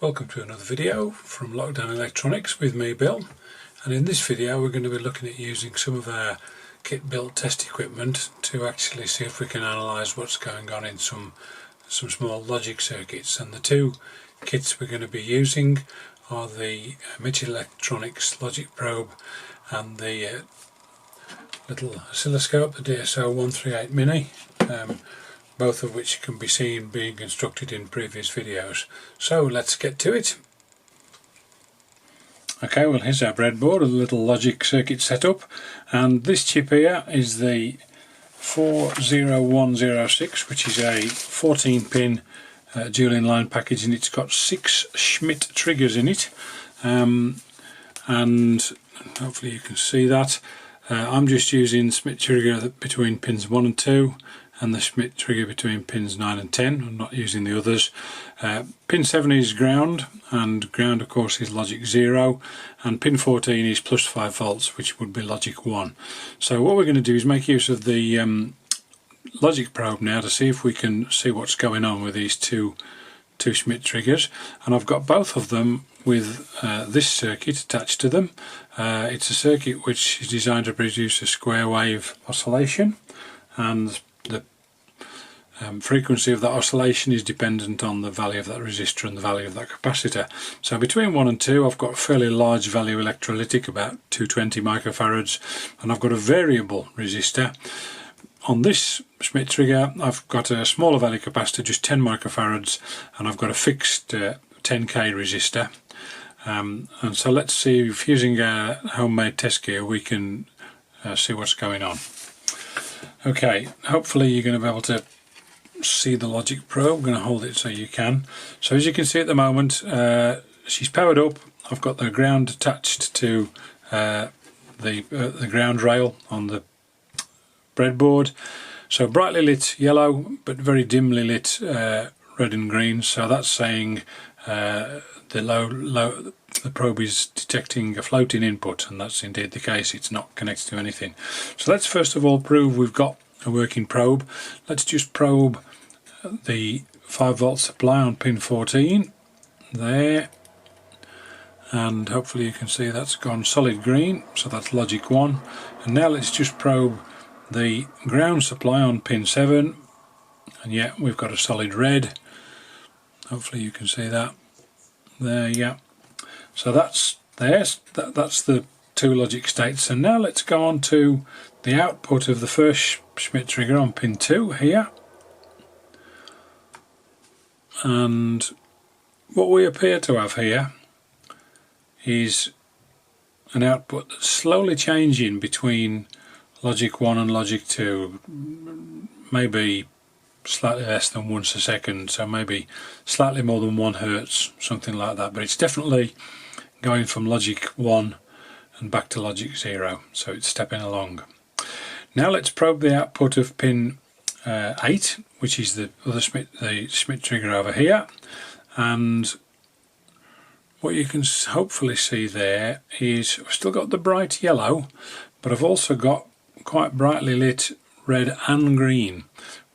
Welcome to another video from Lockdown Electronics with me, Bill, and in this video we're going to be looking at using some of our kit built test equipment to actually see if we can analyse what's going on in some small logic circuits. And the two kits we're going to be using are the Mitch Electronics logic probe and the little oscilloscope, the DSO138mini, both of which can be seen being constructed in previous videos. So let's get to it. Okay, well here's our breadboard, a little logic circuit setup, and this chip here is the 40106, which is a 14 pin dual inline package, and it's got 6 Schmidt triggers in it, and hopefully you can see that. I'm just using Schmidt trigger between pins 1 and 2 and the Schmidt trigger between pins 9 and 10. I'm not using the others. Pin 7 is ground, and ground of course is logic 0, and pin 14 is plus 5 volts, which would be logic 1. So what we're going to do is make use of the logic probe now to see if we can see what's going on with these two Schmidt triggers, and I've got both of them with this circuit attached to them. It's a circuit which is designed to produce a square wave oscillation, and the frequency of that oscillation is dependent on the value of that resistor and the value of that capacitor. So between 1 and 2 I've got a fairly large value electrolytic, about 220 microfarads, and I've got a variable resistor. On this Schmidt trigger I've got a smaller value capacitor, just 10 microfarads, and I've got a fixed 10k resistor. And so let's see if using a homemade test gear we can see what's going on. Okay, hopefully you're going to be able to see the logic probe. I'm going to hold it so you can. So as you can see at the moment, she's powered up. I've got the ground attached to the ground rail on the breadboard. So brightly lit yellow, but very dimly lit red and green. So that's saying the probe is detecting a floating input, and that's indeed the case. It's not connected to anything. So let's first of all prove we've got a working probe. Let's just probe the 5 volt supply on pin 14 there, and hopefully you can see that's gone solid green, so that's logic 1. And now let's just probe the ground supply on pin 7, and yeah, we've got a solid red. Hopefully you can see that there. Yeah, so that's the two logic states. And now let's go on to the output of the first Schmidt trigger on pin 2 here, and what we appear to have here is an output that's slowly changing between logic 1 and logic 2, maybe slightly less than once a second, so maybe slightly more than 1 hertz, something like that, but it's definitely going from logic 1 and back to logic 0, so it's stepping along. Now let's probe the output of pin 8, which is the Schmidt trigger over here, and what you can hopefully see there is I've still got the bright yellow, but I've also got quite brightly lit red and green,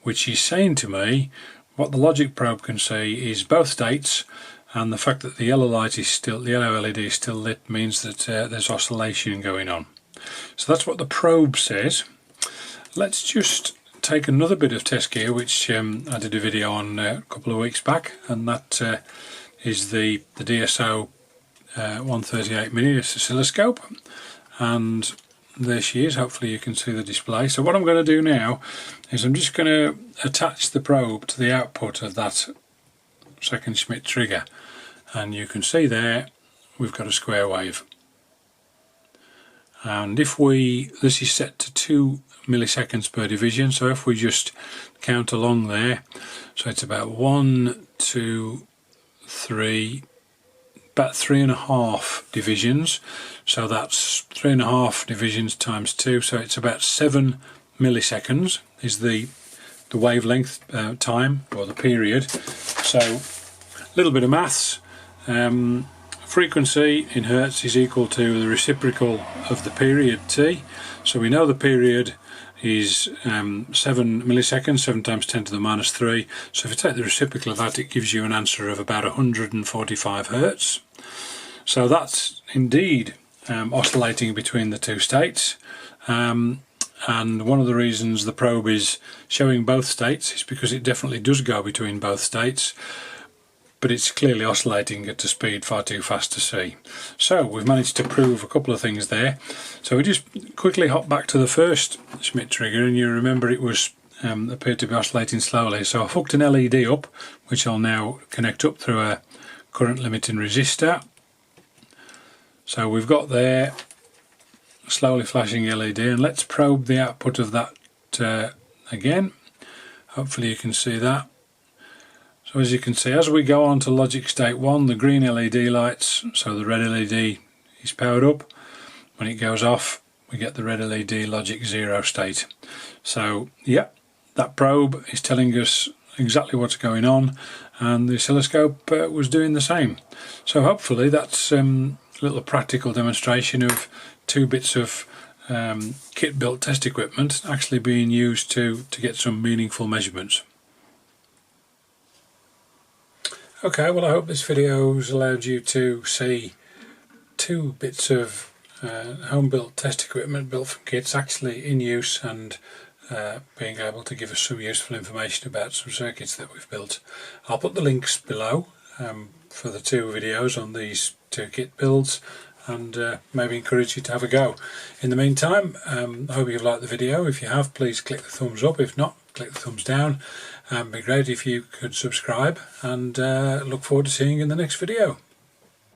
which is saying to me what the logic probe can see is both states, and the fact that the yellow LED is still lit means that there's oscillation going on. So that's what the probe says. Let's just take another bit of test gear which I did a video on a couple of weeks back, and that is the DSO138mini Oscilloscope, and there she is. Hopefully you can see the display. So what I'm going to do now is I'm just going to attach the probe to the output of that second Schmidt trigger, and you can see there we've got a square wave, and if this is set to 2 milliseconds per division, so if we just count along there, so it's about 1, 2, 3, about 3.5 divisions, so that's 3.5 divisions times 2, so it's about 7 milliseconds is the wavelength time, or the period. So a little bit of maths. Frequency in hertz is equal to the reciprocal of the period t, so we know the period is 7 milliseconds, 7 times 10 to the minus 3. So if you take the reciprocal of that, it gives you an answer of about 145 Hertz. So that's indeed oscillating between the two states. And one of the reasons the probe is showing both states is because it definitely does go between both states, but it's clearly oscillating at a speed far too fast to see. So we've managed to prove a couple of things there. So we just quickly hop back to the first Schmitt trigger, and you remember it was appeared to be oscillating slowly. So I've hooked an LED up, which I'll now connect up through a current limiting resistor. So we've got there slowly flashing LED, and let's probe the output of that again. Hopefully you can see that. So as you can see, as we go on to logic state 1, the green LED lights, so the red LED is powered up. When it goes off, we get the red LED logic 0 state. So yeah, that probe is telling us exactly what's going on, and the oscilloscope was doing the same. So hopefully that's a little practical demonstration of 2 bits of kit built test equipment actually being used to get some meaningful measurements. Okay, well I hope this video has allowed you to see 2 bits of home built test equipment built from kits actually in use, and being able to give us some useful information about some circuits that we've built. I'll put the links below for the 2 videos on these 2 kit builds, and maybe encourage you to have a go. In the meantime, I hope you've liked the video. If you have, please click the thumbs up. If not, click the thumbs down. It'd be great if you could subscribe, and look forward to seeing you in the next video.